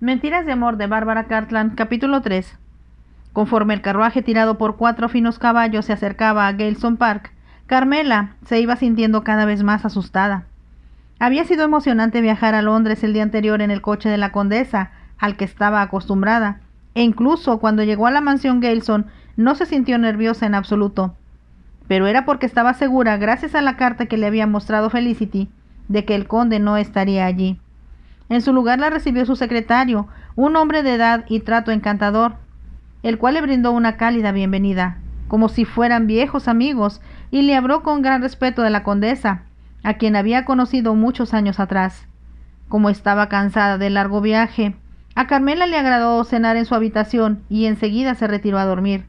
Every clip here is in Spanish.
Mentiras de amor de Bárbara Cartland, capítulo 3. Conforme el carruaje tirado por 4 finos caballos se acercaba a Galeson Park, Carmela se iba sintiendo cada vez más asustada. Había sido emocionante viajar a Londres el día anterior en el coche de la condesa, al que estaba acostumbrada, e incluso cuando llegó a la mansión Galeson no se sintió nerviosa en absoluto. Pero era porque estaba segura, gracias a la carta que le había mostrado Felicity, de que el conde no estaría allí. En su lugar la recibió su secretario, un hombre de edad y trato encantador, el cual le brindó una cálida bienvenida, como si fueran viejos amigos, y le habló con gran respeto de la condesa, a quien había conocido muchos años atrás. Como estaba cansada del largo viaje, a Carmela le agradó cenar en su habitación y enseguida se retiró a dormir.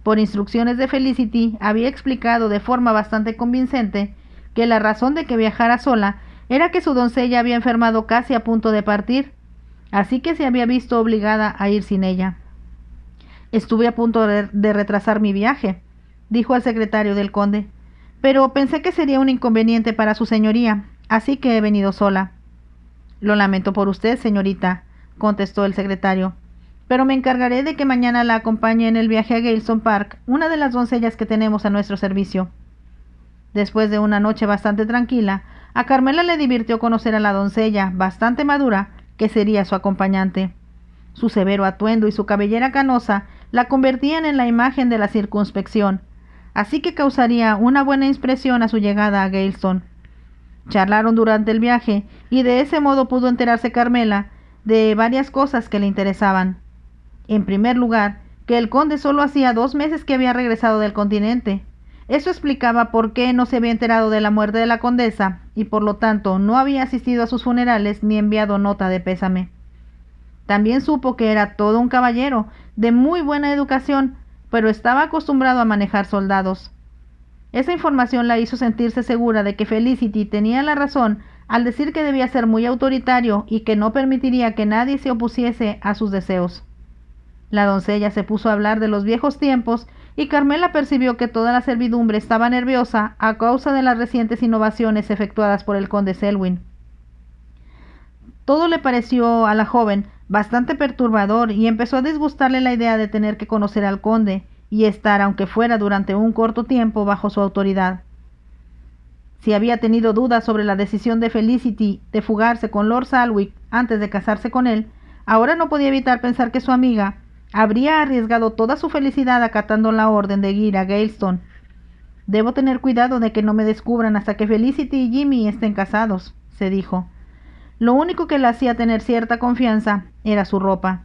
Por instrucciones de Felicity, había explicado de forma bastante convincente que la razón de que viajara sola era que su doncella había enfermado casi a punto de partir, así que se había visto obligada a ir sin ella. Estuve a punto de retrasar mi viaje, dijo al secretario del conde, pero pensé que sería un inconveniente para su señoría, así que he venido sola. Lo lamento por usted, señorita, contestó el secretario, pero me encargaré de que mañana la acompañe en el viaje a Galeson Park una de las doncellas que tenemos a nuestro servicio. Después de una noche bastante tranquila, a Carmela le divirtió conocer a la doncella, bastante madura, que sería su acompañante. Su severo atuendo y su cabellera canosa la convertían en la imagen de la circunspección, así que causaría una buena impresión a su llegada a Galeson. Charlaron durante el viaje, y de ese modo pudo enterarse Carmela de varias cosas que le interesaban. En primer lugar, que el conde solo hacía 2 meses que había regresado del continente. Eso explicaba por qué no se había enterado de la muerte de la condesa, y por lo tanto no había asistido a sus funerales ni enviado nota de pésame. También supo que era todo un caballero, de muy buena educación, pero estaba acostumbrado a manejar soldados. Esa información la hizo sentirse segura de que Felicity tenía la razón al decir que debía ser muy autoritario y que no permitiría que nadie se opusiese a sus deseos. La doncella se puso a hablar de los viejos tiempos y Carmela percibió que toda la servidumbre estaba nerviosa a causa de las recientes innovaciones efectuadas por el conde Selwyn. Todo le pareció a la joven bastante perturbador y empezó a disgustarle la idea de tener que conocer al conde y estar, aunque fuera durante un corto tiempo, bajo su autoridad. Si había tenido dudas sobre la decisión de Felicity de fugarse con Lord Salwick antes de casarse con él, ahora no podía evitar pensar que su amiga habría arriesgado toda su felicidad acatando la orden de ir a Galeson. Debo tener cuidado de que no me descubran hasta que Felicity y Jimmy estén casados, se dijo. Lo único que le hacía tener cierta confianza era su ropa.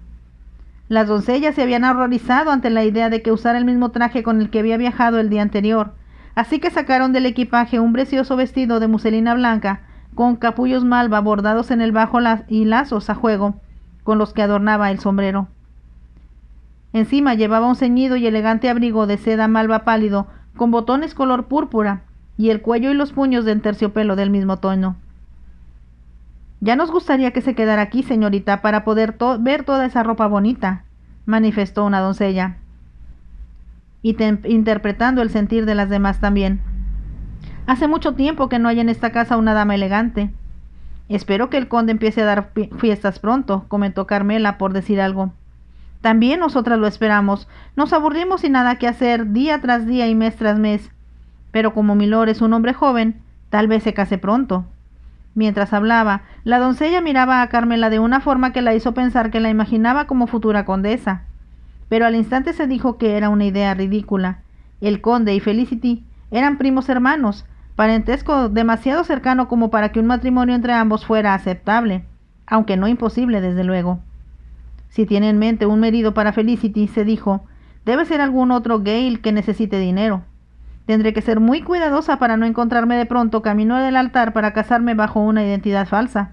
Las doncellas se habían horrorizado ante la idea de que usara el mismo traje con el que había viajado el día anterior, así que sacaron del equipaje un precioso vestido de muselina blanca, con capullos malva bordados en el bajo y lazos a juego, con los que adornaba el sombrero. Encima llevaba un ceñido y elegante abrigo de seda malva pálido, con botones color púrpura, y el cuello y los puños de terciopelo del mismo tono. Ya nos gustaría que se quedara aquí, señorita, para poder ver toda esa ropa bonita, manifestó una doncella, interpretando el sentir de las demás también. Hace mucho tiempo que no hay en esta casa una dama elegante. Espero que el conde empiece a dar fiestas pronto, comentó Carmela por decir algo. También nosotras lo esperamos. Nos aburrimos sin nada que hacer día tras día y mes tras mes. Pero como Milord es un hombre joven, tal vez se case pronto. Mientras hablaba, la doncella miraba a Carmela de una forma que la hizo pensar que la imaginaba como futura condesa. Pero al instante se dijo que era una idea ridícula. El conde y Felicity eran primos hermanos, parentesco demasiado cercano como para que un matrimonio entre ambos fuera aceptable, aunque no imposible, desde luego. Si tiene en mente un marido para Felicity, se dijo, debe ser algún otro Gale que necesite dinero. Tendré que ser muy cuidadosa para no encontrarme de pronto camino del altar para casarme bajo una identidad falsa.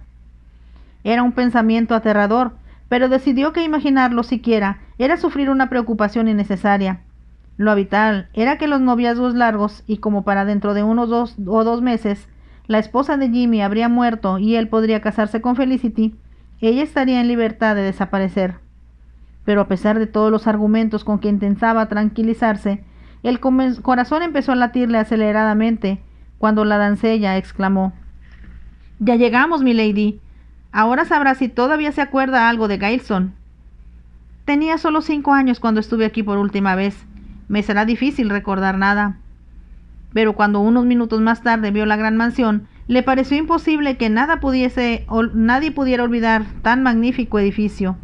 Era un pensamiento aterrador, pero decidió que imaginarlo siquiera era sufrir una preocupación innecesaria. Lo habitual era que los noviazgos largos, y como para dentro de unos 2 meses, la esposa de Jimmy habría muerto y él podría casarse con Felicity, ella estaría en libertad de desaparecer. Pero a pesar de todos los argumentos con que intentaba tranquilizarse, el corazón empezó a latirle aceleradamente cuando la doncella exclamó: «Ya llegamos, milady». Ahora sabrá si todavía se acuerda algo de Gailson. Tenía solo 5 años cuando estuve aquí por última vez. Me será difícil recordar nada. Pero cuando unos minutos más tarde vio la gran mansión, le pareció imposible que nadie pudiera olvidar tan magnífico edificio.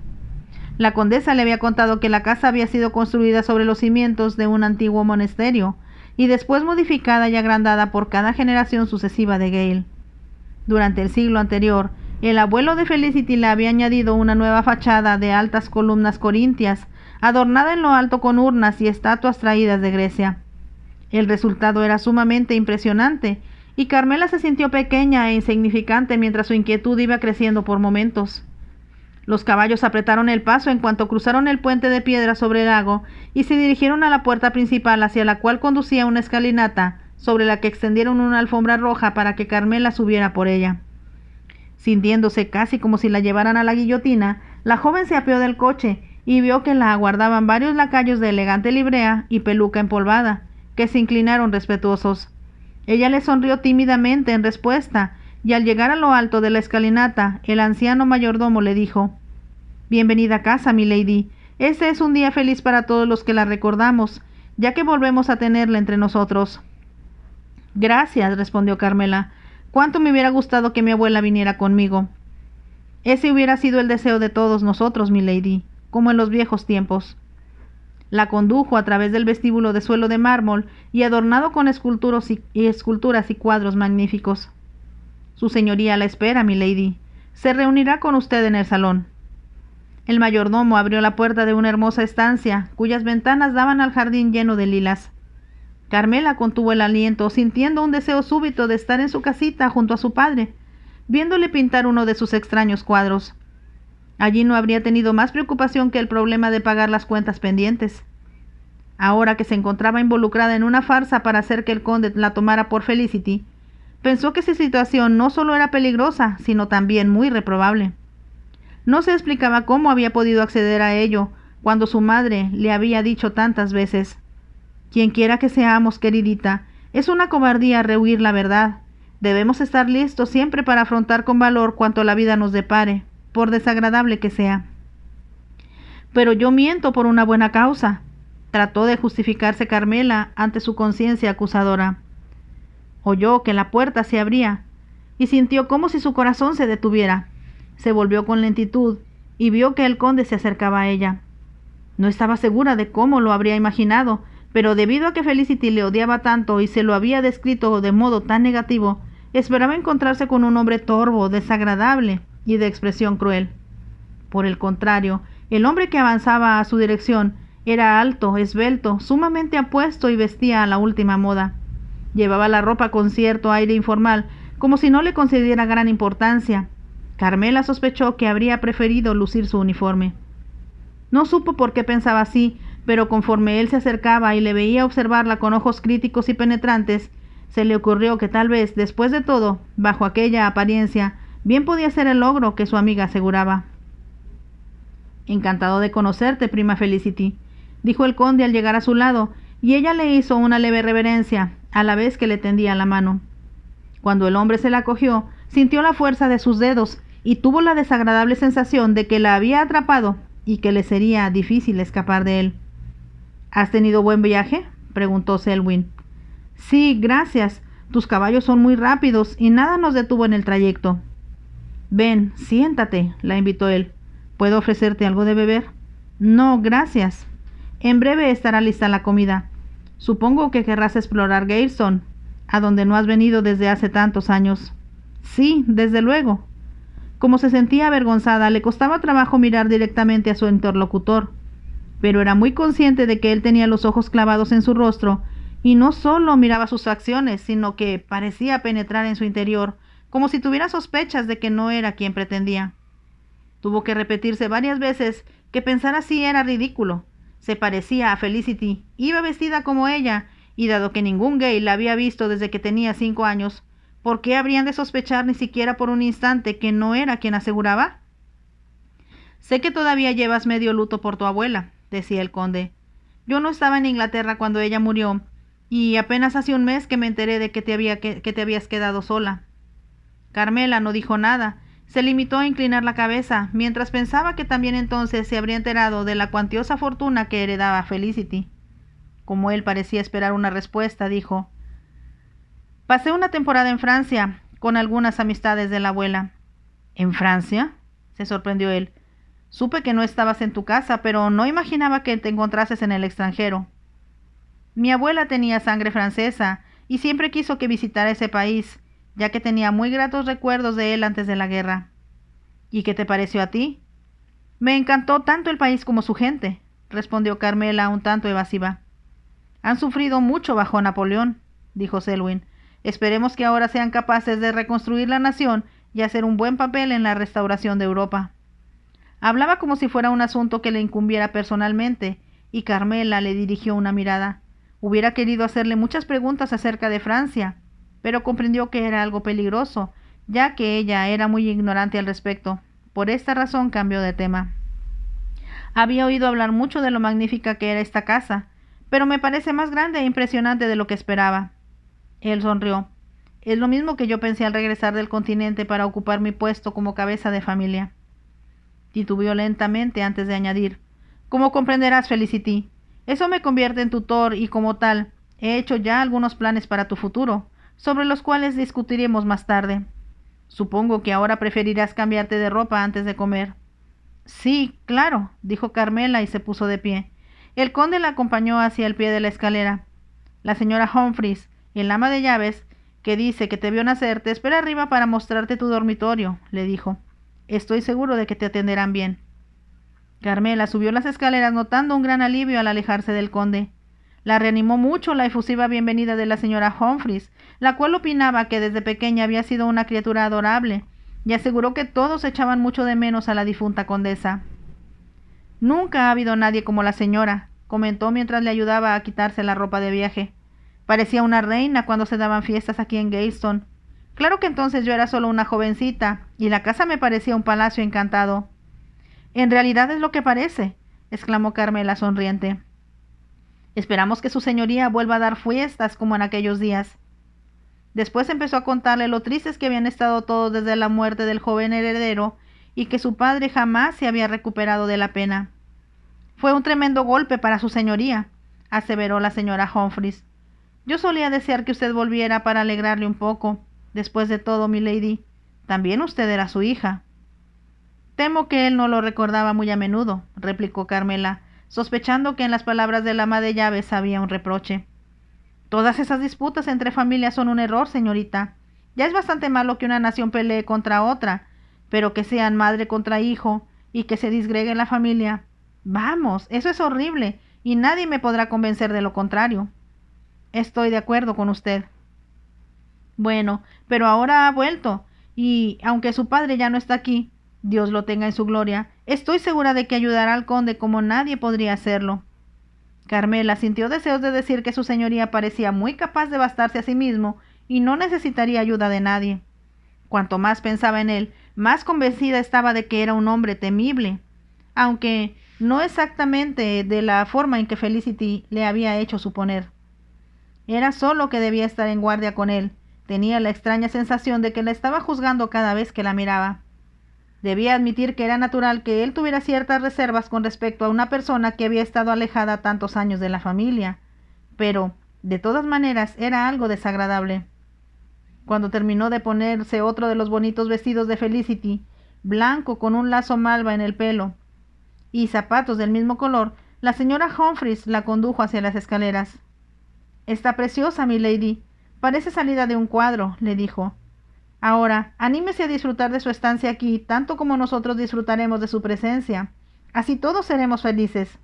La condesa le había contado que la casa había sido construida sobre los cimientos de un antiguo monasterio y después modificada y agrandada por cada generación sucesiva de Gale. Durante el siglo anterior, el abuelo de Felicity le había añadido una nueva fachada de altas columnas corintias, adornada en lo alto con urnas y estatuas traídas de Grecia. El resultado era sumamente impresionante, y Carmela se sintió pequeña e insignificante mientras su inquietud iba creciendo por momentos. Los caballos apretaron el paso en cuanto cruzaron el puente de piedra sobre el lago y se dirigieron a la puerta principal, hacia la cual conducía una escalinata, sobre la que extendieron una alfombra roja para que Carmela subiera por ella. Sintiéndose casi como si la llevaran a la guillotina, la joven se apeó del coche y vio que la aguardaban varios lacayos de elegante librea y peluca empolvada, que se inclinaron respetuosos. Ella le sonrió tímidamente en respuesta, y al llegar a lo alto de la escalinata, el anciano mayordomo le dijo: «Bienvenida a casa, milady. Este es un día feliz para todos los que la recordamos, ya que volvemos a tenerla entre nosotros». «Gracias», respondió Carmela. «Cuánto me hubiera gustado que mi abuela viniera conmigo». «Ese hubiera sido el deseo de todos nosotros, milady, como en los viejos tiempos». La condujo a través del vestíbulo de suelo de mármol y adornado con esculturas y cuadros magníficos. «Su señoría la espera, milady. Se reunirá con usted en el salón». El mayordomo abrió la puerta de una hermosa estancia, cuyas ventanas daban al jardín lleno de lilas. Carmela contuvo el aliento, sintiendo un deseo súbito de estar en su casita junto a su padre, viéndole pintar uno de sus extraños cuadros. Allí no habría tenido más preocupación que el problema de pagar las cuentas pendientes. Ahora que se encontraba involucrada en una farsa para hacer que el conde la tomara por Felicity, pensó que su situación no solo era peligrosa, sino también muy reprobable. No se explicaba cómo había podido acceder a ello, cuando su madre le había dicho tantas veces: «Quienquiera que seamos, queridita, es una cobardía rehuir la verdad. Debemos estar listos siempre para afrontar con valor cuanto la vida nos depare, por desagradable que sea». «Pero yo miento por una buena causa», trató de justificarse Carmela ante su conciencia acusadora. Oyó que la puerta se abría y sintió como si su corazón se detuviera. Se volvió con lentitud y vio que el conde se acercaba a ella. No estaba segura de cómo lo habría imaginado, pero debido a que Felicity le odiaba tanto y se lo había descrito de modo tan negativo, esperaba encontrarse con un hombre torvo, desagradable y de expresión cruel. Por el contrario, el hombre que avanzaba a su dirección era alto, esbelto, sumamente apuesto y vestía a la última moda. Llevaba la ropa con cierto aire informal, como si no le concediera gran importancia. Carmela sospechó que habría preferido lucir su uniforme. No supo por qué pensaba así, pero conforme él se acercaba y le veía observarla con ojos críticos y penetrantes, se le ocurrió que tal vez, después de todo, bajo aquella apariencia, bien podía ser el logro que su amiga aseguraba. «Encantado de conocerte, prima Felicity», dijo el conde al llegar a su lado, y ella le hizo una leve reverencia, a la vez que le tendía la mano. Cuando el hombre se la cogió, sintió la fuerza de sus dedos y tuvo la desagradable sensación de que la había atrapado y que le sería difícil escapar de él. «¿Has tenido buen viaje?», preguntó Selwyn. «Sí, gracias. Tus caballos son muy rápidos y nada nos detuvo en el trayecto». «Ven, siéntate», la invitó él. «¿Puedo ofrecerte algo de beber?» «No, gracias. En breve estará lista la comida. Supongo que querrás explorar Gailson, a donde no has venido desde hace tantos años». «Sí, desde luego». Como se sentía avergonzada, le costaba trabajo mirar directamente a su interlocutor, pero era muy consciente de que él tenía los ojos clavados en su rostro, y no solo miraba sus facciones, sino que parecía penetrar en su interior, como si tuviera sospechas de que no era quien pretendía. Tuvo que repetirse varias veces que pensar así era ridículo. Se parecía a Felicity, iba vestida como ella, y dado que ningún Gale la había visto desde que tenía 5 años, ¿por qué habrían de sospechar ni siquiera por un instante que no era quien aseguraba? «Sé que todavía llevas medio luto por tu abuela», decía el conde. «Yo no estaba en Inglaterra cuando ella murió, y apenas hace un mes que me enteré de que te habías quedado sola». Carmela no dijo nada, Se limitó a inclinar la cabeza, mientras pensaba que también entonces se habría enterado de la cuantiosa fortuna que heredaba Felicity. Como él parecía esperar una respuesta, dijo: «Pasé una temporada en Francia, con algunas amistades de la abuela». «¿En Francia?», se sorprendió él. «Supe que no estabas en tu casa, pero no imaginaba que te encontrases en el extranjero». «Mi abuela tenía sangre francesa y siempre quiso que visitara ese país, ya que tenía muy gratos recuerdos de él antes de la guerra». «¿Y qué te pareció a ti?». «Me encantó tanto el país como su gente», respondió Carmela un tanto evasiva. «Han sufrido mucho bajo Napoleón», dijo Selwyn. «Esperemos que ahora sean capaces de reconstruir la nación y hacer un buen papel en la restauración de Europa». Hablaba como si fuera un asunto que le incumbiera personalmente, y Carmela le dirigió una mirada. Hubiera querido hacerle muchas preguntas acerca de Francia, pero comprendió que era algo peligroso, ya que ella era muy ignorante al respecto. Por esta razón cambió de tema. «Había oído hablar mucho de lo magnífica que era esta casa, pero me parece más grande e impresionante de lo que esperaba». Él sonrió. «Es lo mismo que yo pensé al regresar del continente para ocupar mi puesto como cabeza de familia». Titubeó lentamente antes de añadir: «Como comprenderás, Felicity, eso me convierte en tutor y como tal, he hecho ya algunos planes para tu futuro, sobre los cuales discutiremos más tarde. Supongo que ahora preferirás cambiarte de ropa antes de comer». «Sí, claro», dijo Carmela y se puso de pie. El conde la acompañó hacia el pie de la escalera. «La señora Humphreys, el ama de llaves, que dice que te vio nacer, te espera arriba para mostrarte tu dormitorio», le dijo. «Estoy seguro de que te atenderán bien». Carmela subió las escaleras notando un gran alivio al alejarse del conde. La reanimó mucho la efusiva bienvenida de la señora Humphreys, la cual opinaba que desde pequeña había sido una criatura adorable, y aseguró que todos echaban mucho de menos a la difunta condesa. «Nunca ha habido nadie como la señora», comentó mientras le ayudaba a quitarse la ropa de viaje. «Parecía una reina cuando se daban fiestas aquí en Galestown. Claro que entonces yo era solo una jovencita, y la casa me parecía un palacio encantado». «En realidad es lo que parece», exclamó Carmela sonriente. «Esperamos que su señoría vuelva a dar fiestas como en aquellos días». Después empezó a contarle lo tristes que habían estado todos desde la muerte del joven heredero y que su padre jamás se había recuperado de la pena. «Fue un tremendo golpe para su señoría», aseveró la señora Humphreys. «Yo solía desear que usted volviera para alegrarle un poco. Después de todo, milady, también usted era su hija». «Temo que él no lo recordaba muy a menudo», replicó Carmela, sospechando que en las palabras del ama de llaves había un reproche. «Todas esas disputas entre familias son un error, señorita. Ya es bastante malo que una nación pelee contra otra, pero que sean madre contra hijo y que se disgregue la familia. Vamos, eso es horrible, y nadie me podrá convencer de lo contrario». «Estoy de acuerdo con usted». «Bueno, pero ahora ha vuelto, y aunque su padre ya no está aquí, Dios lo tenga en su gloria, estoy segura de que ayudará al conde como nadie podría hacerlo». Carmela sintió deseos de decir que su señoría parecía muy capaz de bastarse a sí mismo y no necesitaría ayuda de nadie. Cuanto más pensaba en él, más convencida estaba de que era un hombre temible, aunque no exactamente de la forma en que Felicity le había hecho suponer. Era solo que debía estar en guardia con él. Tenía la extraña sensación de que la estaba juzgando cada vez que la miraba. Debía admitir que era natural que él tuviera ciertas reservas con respecto a una persona que había estado alejada tantos años de la familia, pero, de todas maneras, era algo desagradable. Cuando terminó de ponerse otro de los bonitos vestidos de Felicity, blanco con un lazo malva en el pelo, y zapatos del mismo color, la señora Humphreys la condujo hacia las escaleras. «Está preciosa, milady. Parece salida de un cuadro», le dijo. «Ahora, anímese a disfrutar de su estancia aquí, tanto como nosotros disfrutaremos de su presencia. Así todos seremos felices».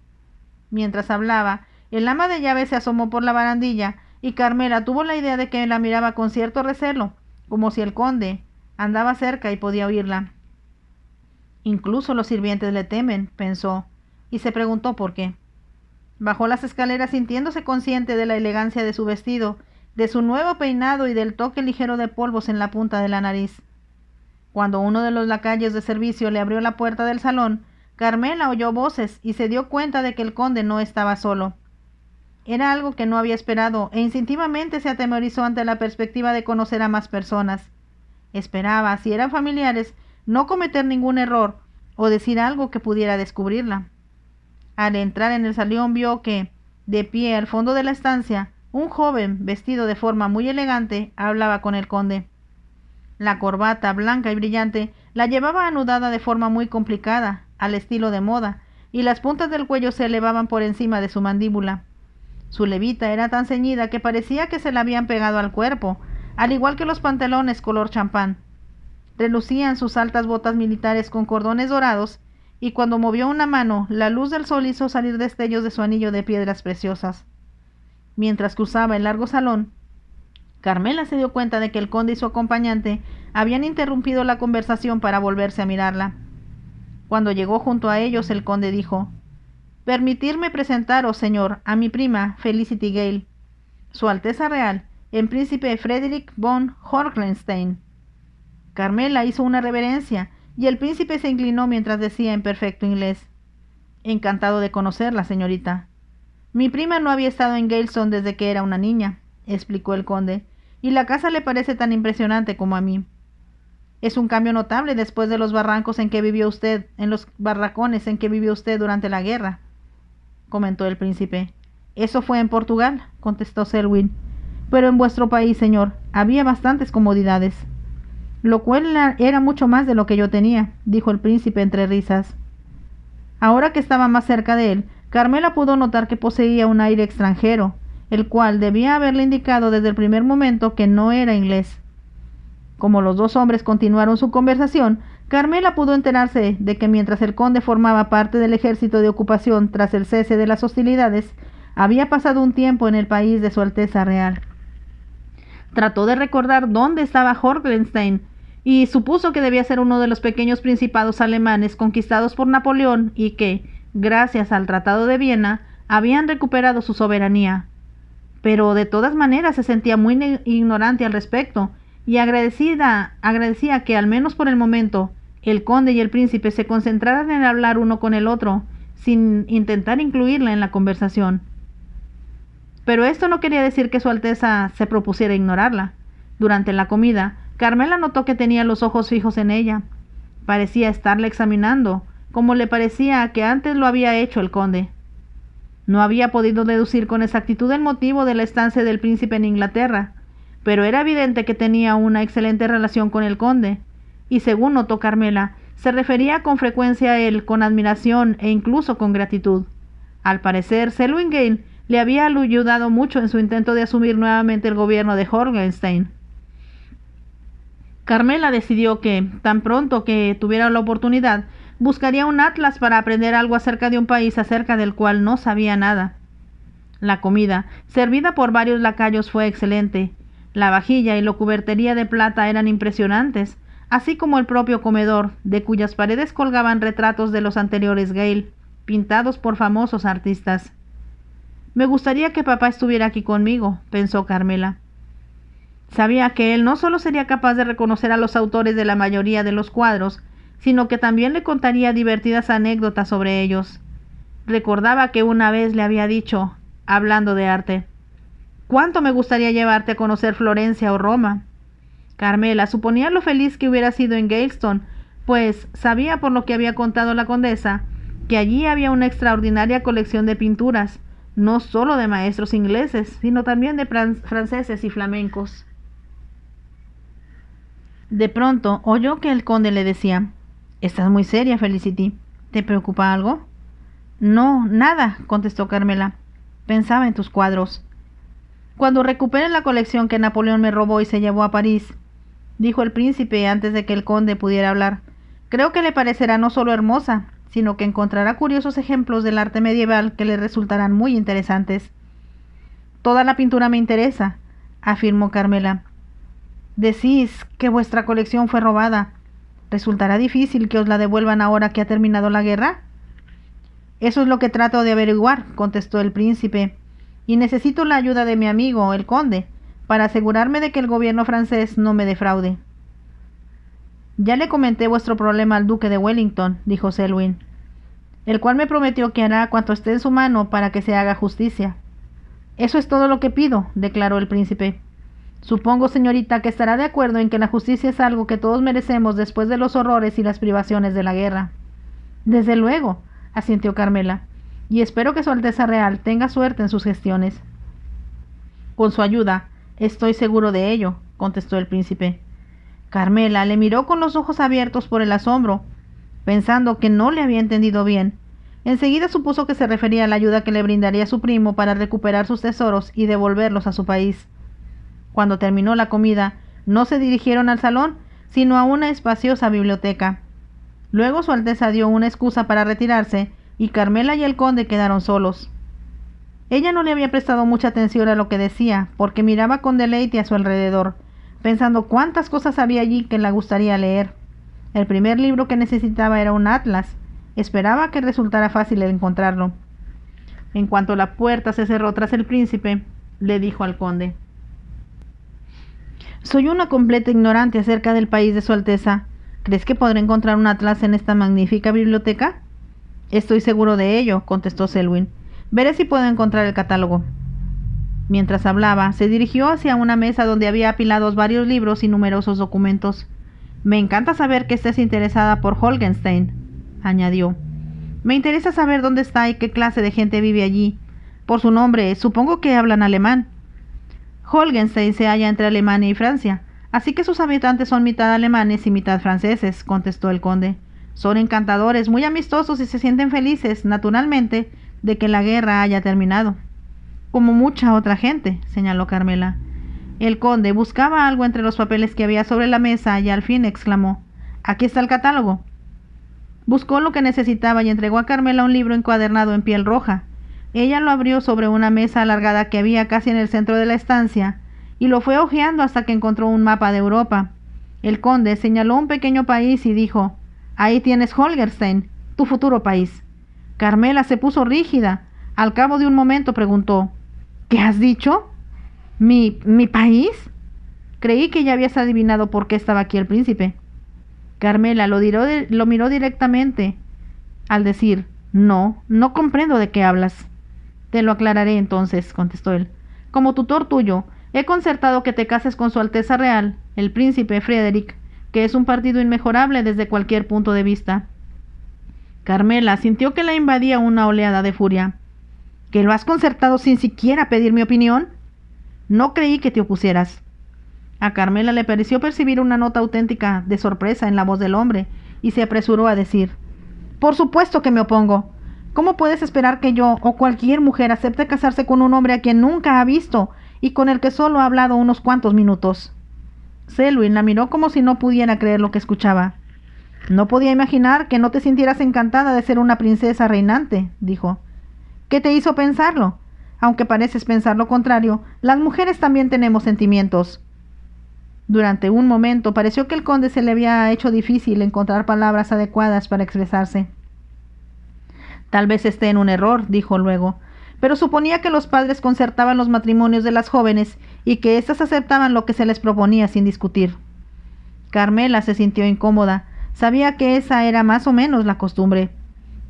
Mientras hablaba, el ama de llaves se asomó por la barandilla, y Carmela tuvo la idea de que la miraba con cierto recelo, como si el conde andaba cerca y podía oírla. «Incluso los sirvientes le temen», pensó, y se preguntó por qué. Bajó las escaleras sintiéndose consciente de la elegancia de su vestido, de su nuevo peinado y del toque ligero de polvos en la punta de la nariz. Cuando uno de los lacayos de servicio le abrió la puerta del salón, Carmela oyó voces y se dio cuenta de que el conde no estaba solo. Era algo que no había esperado e instintivamente se atemorizó ante la perspectiva de conocer a más personas. Esperaba, si eran familiares, no cometer ningún error o decir algo que pudiera descubrirla. Al entrar en el salón vio que, de pie al fondo de la estancia, un joven, vestido de forma muy elegante, hablaba con el conde. La corbata blanca y brillante la llevaba anudada de forma muy complicada, al estilo de moda, y las puntas del cuello se elevaban por encima de su mandíbula. Su levita era tan ceñida que parecía que se la habían pegado al cuerpo, al igual que los pantalones color champán. Relucían sus altas botas militares con cordones dorados, y cuando movió una mano, la luz del sol hizo salir destellos de su anillo de piedras preciosas. Mientras cruzaba el largo salón, Carmela se dio cuenta de que el conde y su acompañante habían interrumpido la conversación para volverse a mirarla. Cuando llegó junto a ellos, el conde dijo: «Permitirme presentaros, señor, a mi prima, Felicity Gale, Su Alteza Real, el príncipe Frederick von Horkenstein». Carmela hizo una reverencia, y el príncipe se inclinó mientras decía en perfecto inglés: «Encantado de conocerla, señorita». «Mi prima no había estado en Galeston desde que era una niña», explicó el conde, «y la casa le parece tan impresionante como a mí». «Es un cambio notable después de los barrancos en que vivió usted, en los barracones en que vivió usted durante la guerra», comentó el príncipe. «Eso fue en Portugal», contestó Selwyn. «Pero en vuestro país, señor, había bastantes comodidades». «Lo cual era mucho más de lo que yo tenía», dijo el príncipe entre risas. Ahora que estaba más cerca de él, Carmela pudo notar que poseía un aire extranjero, el cual debía haberle indicado desde el primer momento que no era inglés. Como los dos hombres continuaron su conversación, Carmela pudo enterarse de que mientras el conde formaba parte del ejército de ocupación tras el cese de las hostilidades, había pasado un tiempo en el país de Su Alteza Real. Trató de recordar dónde estaba Horkenstein y supuso que debía ser uno de los pequeños principados alemanes conquistados por Napoleón y que, gracias al Tratado de Viena, habían recuperado su soberanía. Pero de todas maneras se sentía muy ignorante al respecto, y agradecía que, al menos por el momento, el conde y el príncipe se concentraran en hablar uno con el otro, sin intentar incluirla en la conversación. Pero esto no quería decir que Su Alteza se propusiera ignorarla. Durante la comida, Carmela notó que tenía los ojos fijos en ella. Parecía estarla examinando, como le parecía que antes lo había hecho el conde. No había podido deducir con exactitud el motivo de la estancia del príncipe en Inglaterra, pero era evidente que tenía una excelente relación con el conde, y según notó Carmela, se refería con frecuencia a él con admiración e incluso con gratitud. Al parecer, Selwyn Gale le había ayudado mucho en su intento de asumir nuevamente el gobierno de Horkenstein. Carmela decidió que, tan pronto que tuviera la oportunidad, buscaría un atlas para aprender algo acerca de un país acerca del cual no sabía nada. La comida, servida por varios lacayos, fue excelente. La vajilla y la cubertería de plata eran impresionantes, así como el propio comedor, de cuyas paredes colgaban retratos de los anteriores Gale, pintados por famosos artistas. «Me gustaría que papá estuviera aquí conmigo», pensó Carmela. Sabía que él no solo sería capaz de reconocer a los autores de la mayoría de los cuadros, sino que también le contaría divertidas anécdotas sobre ellos. Recordaba que una vez le había dicho, hablando de arte: «¿Cuánto me gustaría llevarte a conocer Florencia o Roma?». Carmela suponía lo feliz que hubiera sido en Galeston, pues sabía por lo que había contado la condesa, que allí había una extraordinaria colección de pinturas, no solo de maestros ingleses, sino también de franceses y flamencos. De pronto oyó que el conde le decía: «Estás muy seria, Felicity. ¿Te preocupa algo?». «No, nada», contestó Carmela. «Pensaba en tus cuadros». «Cuando recupere la colección que Napoleón me robó y se llevó a París», dijo el príncipe antes de que el conde pudiera hablar, «creo que le parecerá no solo hermosa, sino que encontrará curiosos ejemplos del arte medieval que le resultarán muy interesantes». «Toda la pintura me interesa», afirmó Carmela. «Decís que vuestra colección fue robada. ¿Resultará difícil que os la devuelvan ahora que ha terminado la guerra?». «Eso es lo que trato de averiguar», contestó el príncipe, «y necesito la ayuda de mi amigo, el conde, para asegurarme de que el gobierno francés no me defraude». «Ya le comenté vuestro problema al duque de Wellington», dijo Selwyn, «el cual me prometió que hará cuanto esté en su mano para que se haga justicia». «Eso es todo lo que pido», declaró el príncipe. Supongo, señorita, que estará de acuerdo en que la justicia es algo que todos merecemos después de los horrores y las privaciones de la guerra. Desde luego, asintió Carmela, y espero que Su Alteza Real tenga suerte en sus gestiones. Con su ayuda, estoy seguro de ello, contestó el príncipe. Carmela le miró con los ojos abiertos por el asombro, pensando que no le había entendido bien. Enseguida supuso que se refería a la ayuda que le brindaría su primo para recuperar sus tesoros y devolverlos a su país. Cuando terminó la comida, no se dirigieron al salón, sino a una espaciosa biblioteca. Luego Su Alteza dio una excusa para retirarse, y Carmela y el conde quedaron solos. Ella no le había prestado mucha atención a lo que decía, porque miraba con deleite a su alrededor, pensando cuántas cosas había allí que le gustaría leer. El primer libro que necesitaba era un atlas. Esperaba que resultara fácil el encontrarlo. En cuanto la puerta se cerró tras el príncipe, le dijo al conde: «Soy una completa ignorante acerca del país de Su Alteza. ¿Crees que podré encontrar un atlas en esta magnífica biblioteca?» «Estoy seguro de ello», contestó Selwyn. «Veré si puedo encontrar el catálogo». Mientras hablaba, se dirigió hacia una mesa donde había apilados varios libros y numerosos documentos. «Me encanta saber que estés interesada por Holgenstein», añadió. «Me interesa saber dónde está y qué clase de gente vive allí. Por su nombre, supongo que hablan alemán». «Holgenstein se halla entre Alemania y Francia, así que sus habitantes son mitad alemanes y mitad franceses», contestó el conde. «Son encantadores, muy amistosos y se sienten felices, naturalmente, de que la guerra haya terminado». «Como mucha otra gente», señaló Carmela. El conde buscaba algo entre los papeles que había sobre la mesa y al fin exclamó: «Aquí está el catálogo». Buscó lo que necesitaba y entregó a Carmela un libro encuadernado en piel roja. Ella lo abrió sobre una mesa alargada que había casi en el centro de la estancia, y lo fue hojeando hasta que encontró un mapa de Europa. El conde señaló un pequeño país y dijo: «Ahí tienes Holgerstein, tu futuro país». Carmela se puso rígida. Al cabo de un momento preguntó: «¿Qué has dicho? ¿Mi país?» Creí que ya habías adivinado por qué estaba aquí el príncipe. Carmela lo miró directamente al decir: «No comprendo de qué hablas». «Te lo aclararé entonces», contestó él. «Como tutor tuyo, he concertado que te cases con Su Alteza Real, el príncipe Frederick, que es un partido inmejorable desde cualquier punto de vista». Carmela sintió que la invadía una oleada de furia. «¿Que lo has concertado sin siquiera pedir mi opinión? No creí que te opusieras». A Carmela le pareció percibir una nota auténtica de sorpresa en la voz del hombre, y se apresuró a decir: «Por supuesto que me opongo. ¿Cómo puedes esperar que yo o cualquier mujer acepte casarse con un hombre a quien nunca ha visto y con el que solo ha hablado unos cuantos minutos?» Selwyn la miró como si no pudiera creer lo que escuchaba. «No podía imaginar que no te sintieras encantada de ser una princesa reinante», dijo. «¿Qué te hizo pensarlo? Aunque pareces pensar lo contrario, las mujeres también tenemos sentimientos». Durante un momento pareció que el conde se le había hecho difícil encontrar palabras adecuadas para expresarse. «Tal vez esté en un error», dijo luego, «pero suponía que los padres concertaban los matrimonios de las jóvenes y que éstas aceptaban lo que se les proponía sin discutir». Carmela se sintió incómoda. Sabía que esa era más o menos la costumbre.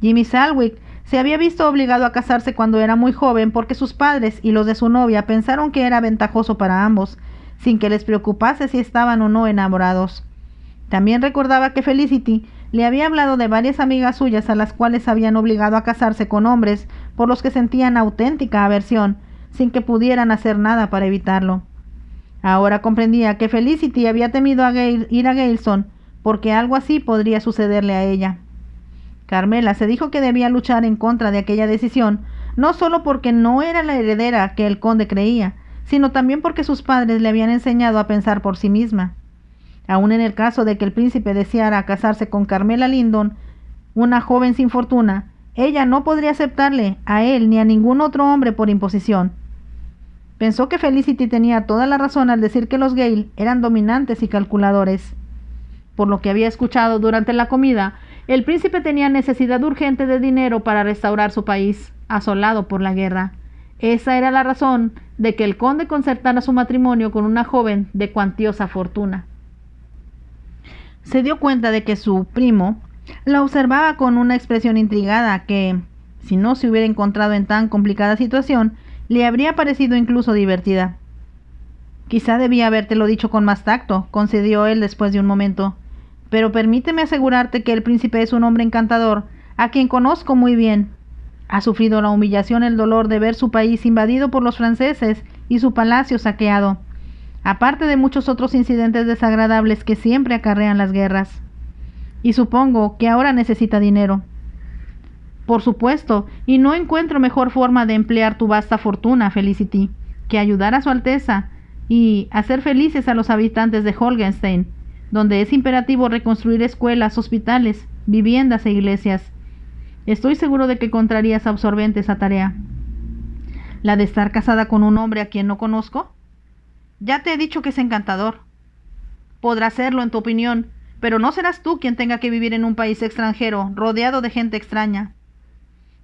Jimmy Selwyn se había visto obligado a casarse cuando era muy joven porque sus padres y los de su novia pensaron que era ventajoso para ambos, sin que les preocupase si estaban o no enamorados. También recordaba que Felicity le había hablado de varias amigas suyas a las cuales habían obligado a casarse con hombres por los que sentían auténtica aversión, sin que pudieran hacer nada para evitarlo. Ahora comprendía que Felicity había temido ir a Galeson porque algo así podría sucederle a ella. Carmela se dijo que debía luchar en contra de aquella decisión, no solo porque no era la heredera que el conde creía, sino también porque sus padres le habían enseñado a pensar por sí misma. Aun en el caso de que el príncipe deseara casarse con Carmela Lindon, una joven sin fortuna, ella no podría aceptarle a él ni a ningún otro hombre por imposición. Pensó que Felicity tenía toda la razón al decir que los Gale eran dominantes y calculadores. Por lo que había escuchado durante la comida, el príncipe tenía necesidad urgente de dinero para restaurar su país, asolado por la guerra. Esa era la razón de que el conde concertara su matrimonio con una joven de cuantiosa fortuna. Se dio cuenta de que su primo la observaba con una expresión intrigada que, si no se hubiera encontrado en tan complicada situación, le habría parecido incluso divertida. Quizá debía habértelo dicho con más tacto, concedió él después de un momento. Pero permíteme asegurarte que el príncipe es un hombre encantador, a quien conozco muy bien. Ha sufrido la humillación y el dolor de ver su país invadido por los franceses y su palacio saqueado, aparte de muchos otros incidentes desagradables que siempre acarrean las guerras. Y supongo que ahora necesita dinero. Por supuesto, y no encuentro mejor forma de emplear tu vasta fortuna, Felicity, que ayudar a Su Alteza y hacer felices a los habitantes de Holgenstein, donde es imperativo reconstruir escuelas, hospitales, viviendas e iglesias. Estoy seguro de que encontrarías absorbente esa tarea. ¿La de estar casada con un hombre a quien no conozco? Ya te he dicho que es encantador. Podrá serlo en tu opinión, pero no serás tú quien tenga que vivir en un país extranjero, rodeado de gente extraña.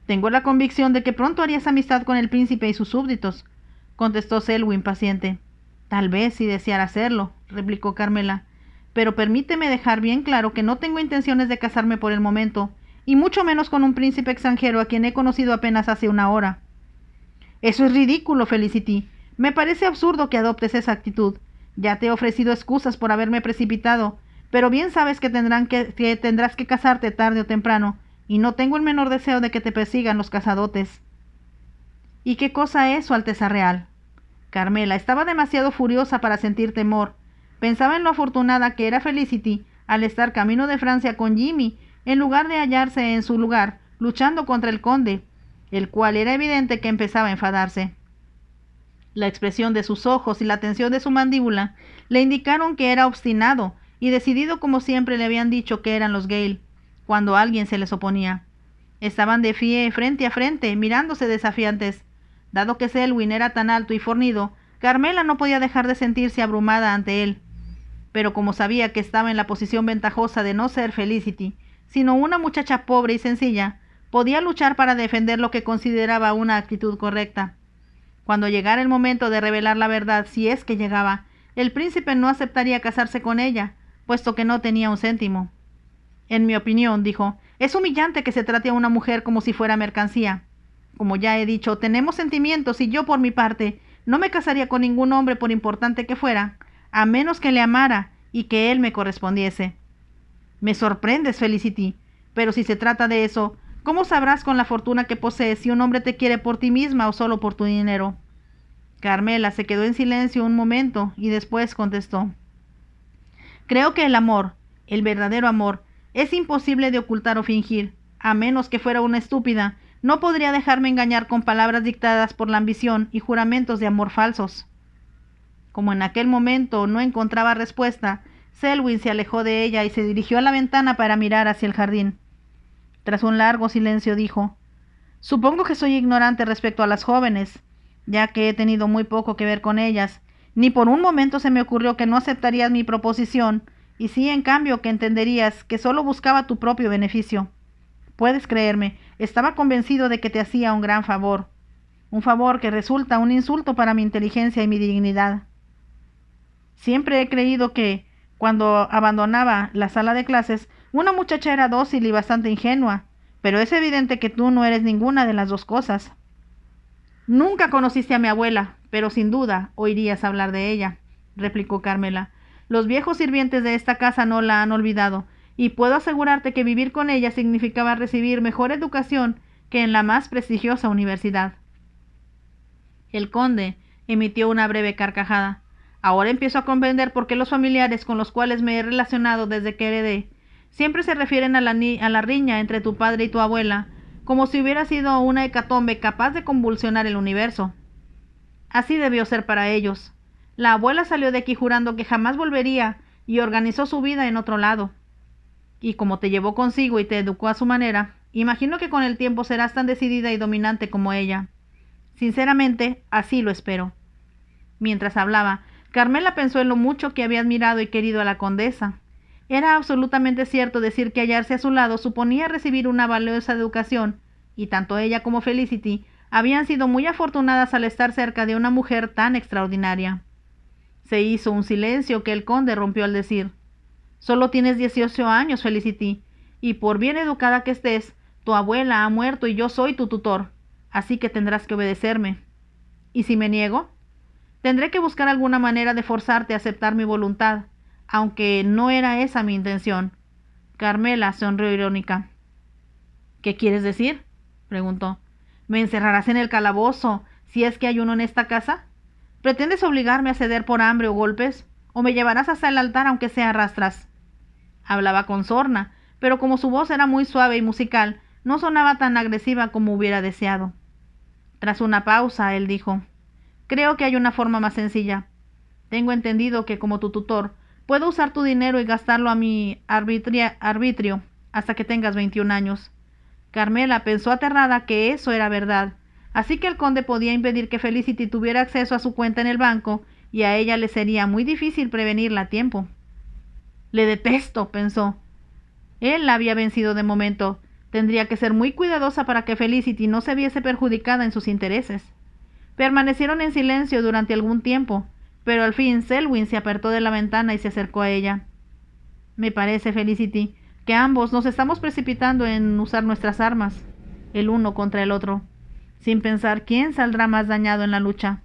Tengo la convicción de que pronto harías amistad con el príncipe y sus súbditos, contestó Selwyn paciente. Tal vez si deseara hacerlo, replicó Carmela, pero permíteme dejar bien claro que no tengo intenciones de casarme por el momento, y mucho menos con un príncipe extranjero a quien he conocido apenas hace una hora. Eso es ridículo, Felicity. Me parece absurdo que adoptes esa actitud. Ya te he ofrecido excusas por haberme precipitado, pero bien sabes que tendrás que casarte tarde o temprano, y no tengo el menor deseo de que te persigan los cazadotes. ¿Y qué cosa es, Su Alteza Real? Carmela estaba demasiado furiosa para sentir temor. Pensaba en lo afortunada que era Felicity al estar camino de Francia con Jimmy, en lugar de hallarse en su lugar, luchando contra el conde, el cual era evidente que empezaba a enfadarse. La expresión de sus ojos y la tensión de su mandíbula le indicaron que era obstinado y decidido como siempre le habían dicho que eran los Gale, cuando alguien se les oponía. Estaban de pie frente a frente, mirándose desafiantes. Dado que Selwyn era tan alto y fornido, Carmela no podía dejar de sentirse abrumada ante él. Pero como sabía que estaba en la posición ventajosa de no ser Felicity, sino una muchacha pobre y sencilla, podía luchar para defender lo que consideraba una actitud correcta. Cuando llegara el momento de revelar la verdad, si es que llegaba, el príncipe no aceptaría casarse con ella, puesto que no tenía un céntimo. En mi opinión, dijo, es humillante que se trate a una mujer como si fuera mercancía. Como ya he dicho, tenemos sentimientos y yo por mi parte no me casaría con ningún hombre por importante que fuera, a menos que le amara y que él me correspondiese. Me sorprendes, Felicity, pero si se trata de eso, ¿cómo sabrás con la fortuna que posees si un hombre te quiere por ti misma o solo por tu dinero? Carmela se quedó en silencio un momento y después contestó. Creo que el amor, el verdadero amor, es imposible de ocultar o fingir. A menos que fuera una estúpida, no podría dejarme engañar con palabras dictadas por la ambición y juramentos de amor falsos. Como en aquel momento no encontraba respuesta, Selwyn se alejó de ella y se dirigió a la ventana para mirar hacia el jardín. Tras un largo silencio dijo, supongo que soy ignorante respecto a las jóvenes, ya que he tenido muy poco que ver con ellas. Ni por un momento se me ocurrió que no aceptarías mi proposición, y sí, en cambio, que entenderías que solo buscaba tu propio beneficio. Puedes creerme, estaba convencido de que te hacía un gran favor, un favor que resulta un insulto para mi inteligencia y mi dignidad. Siempre he creído que, cuando abandonaba la sala de clases, una muchacha era dócil y bastante ingenua, pero es evidente que tú no eres ninguna de las dos cosas. Nunca conociste a mi abuela, pero sin duda oirías hablar de ella, replicó Carmela. Los viejos sirvientes de esta casa no la han olvidado, y puedo asegurarte que vivir con ella significaba recibir mejor educación que en la más prestigiosa universidad. El conde emitió una breve carcajada. Ahora empiezo a comprender por qué los familiares con los cuales me he relacionado desde que heredé siempre se refieren a la riña entre tu padre y tu abuela, como si hubiera sido una hecatombe capaz de convulsionar el universo. Así debió ser para ellos. La abuela salió de aquí jurando que jamás volvería y organizó su vida en otro lado. Y como te llevó consigo y te educó a su manera, imagino que con el tiempo serás tan decidida y dominante como ella. Sinceramente, así lo espero. Mientras hablaba, Carmela pensó en lo mucho que había admirado y querido a la condesa. Era absolutamente cierto decir que hallarse a su lado suponía recibir una valiosa educación, y tanto ella como Felicity habían sido muy afortunadas al estar cerca de una mujer tan extraordinaria. Se hizo un silencio que el conde rompió al decir, «Solo tienes 18 años, Felicity, y por bien educada que estés, tu abuela ha muerto y yo soy tu tutor, así que tendrás que obedecerme». «¿Y si me niego?». Tendré que buscar alguna manera de forzarte a aceptar mi voluntad, aunque no era esa mi intención. Carmela sonrió irónica. ¿Qué quieres decir?, preguntó. ¿Me encerrarás en el calabozo, si es que hay uno en esta casa? ¿Pretendes obligarme a ceder por hambre o golpes? ¿O me llevarás hasta el altar aunque sea a rastras? Hablaba con sorna, pero como su voz era muy suave y musical, no sonaba tan agresiva como hubiera deseado. Tras una pausa, él dijo: Creo que hay una forma más sencilla. Tengo entendido que, como tu tutor, puedo usar tu dinero y gastarlo a mi arbitrio hasta que tengas 21 años. Carmela pensó aterrada que eso era verdad, así que el conde podía impedir que Felicity tuviera acceso a su cuenta en el banco, y a ella le sería muy difícil prevenirla a tiempo. Le detesto, pensó. Él la había vencido de momento. Tendría que ser muy cuidadosa para que Felicity no se viese perjudicada en sus intereses. Permanecieron en silencio durante algún tiempo, pero al fin Selwyn se apartó de la ventana y se acercó a ella. Me parece, Felicity, que ambos nos estamos precipitando en usar nuestras armas, el uno contra el otro, sin pensar quién saldrá más dañado en la lucha.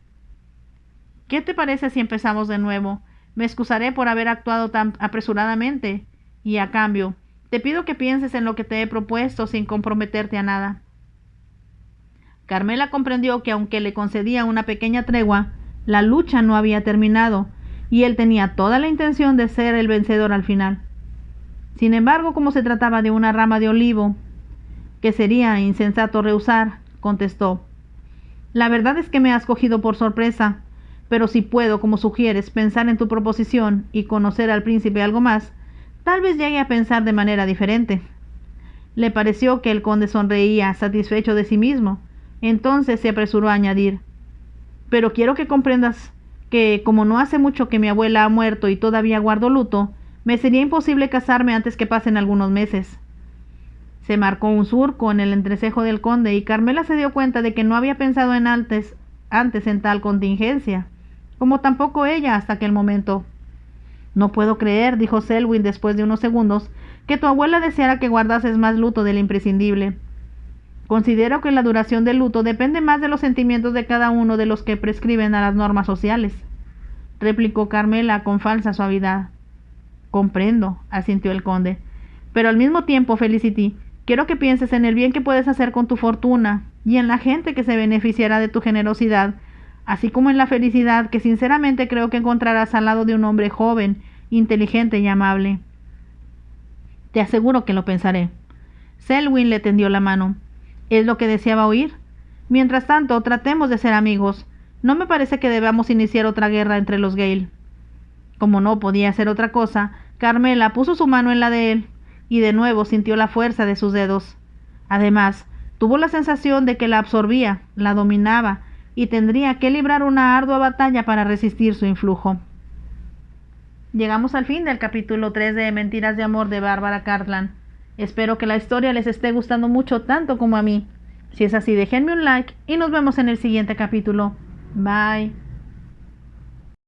¿Qué te parece si empezamos de nuevo? Me excusaré por haber actuado tan apresuradamente, y a cambio, te pido que pienses en lo que te he propuesto sin comprometerte a nada. Carmela comprendió que aunque le concedía una pequeña tregua, la lucha no había terminado, y él tenía toda la intención de ser el vencedor al final. Sin embargo, como se trataba de una rama de olivo que sería insensato rehusar, contestó: La verdad es que me has cogido por sorpresa, pero si puedo, como sugieres, pensar en tu proposición y conocer al príncipe algo más, tal vez llegue a pensar de manera diferente. Le pareció que el conde sonreía, satisfecho de sí mismo. Entonces se apresuró a añadir: Pero quiero que comprendas que, como no hace mucho que mi abuela ha muerto y todavía guardo luto, me sería imposible casarme antes que pasen algunos meses. Se marcó un surco en el entrecejo del conde y Carmela se dio cuenta de que no había pensado antes en tal contingencia, como tampoco ella hasta aquel momento. No puedo creer, dijo Selwyn después de unos segundos, que tu abuela deseara que guardases más luto del imprescindible. Considero que la duración del luto depende más de los sentimientos de cada uno de los que prescriben a las normas sociales, replicó Carmela con falsa suavidad. Comprendo, asintió el conde, pero al mismo tiempo, Felicity, quiero que pienses en el bien que puedes hacer con tu fortuna y en la gente que se beneficiará de tu generosidad, así como en la felicidad que sinceramente creo que encontrarás al lado de un hombre joven, inteligente y amable. Te aseguro que lo pensaré. Selwyn le tendió la mano. ¿Es lo que deseaba oír? Mientras tanto, tratemos de ser amigos. No me parece que debamos iniciar otra guerra entre los Gale. Como no podía hacer otra cosa, Carmela puso su mano en la de él, y de nuevo sintió la fuerza de sus dedos. Además, tuvo la sensación de que la absorbía, la dominaba, y tendría que librar una ardua batalla para resistir su influjo. Llegamos al fin del capítulo 3 de Mentiras de Amor de Bárbara Cartland. Espero que la historia les esté gustando mucho tanto como a mí. Si es así, déjenme un like y nos vemos en el siguiente capítulo. Bye.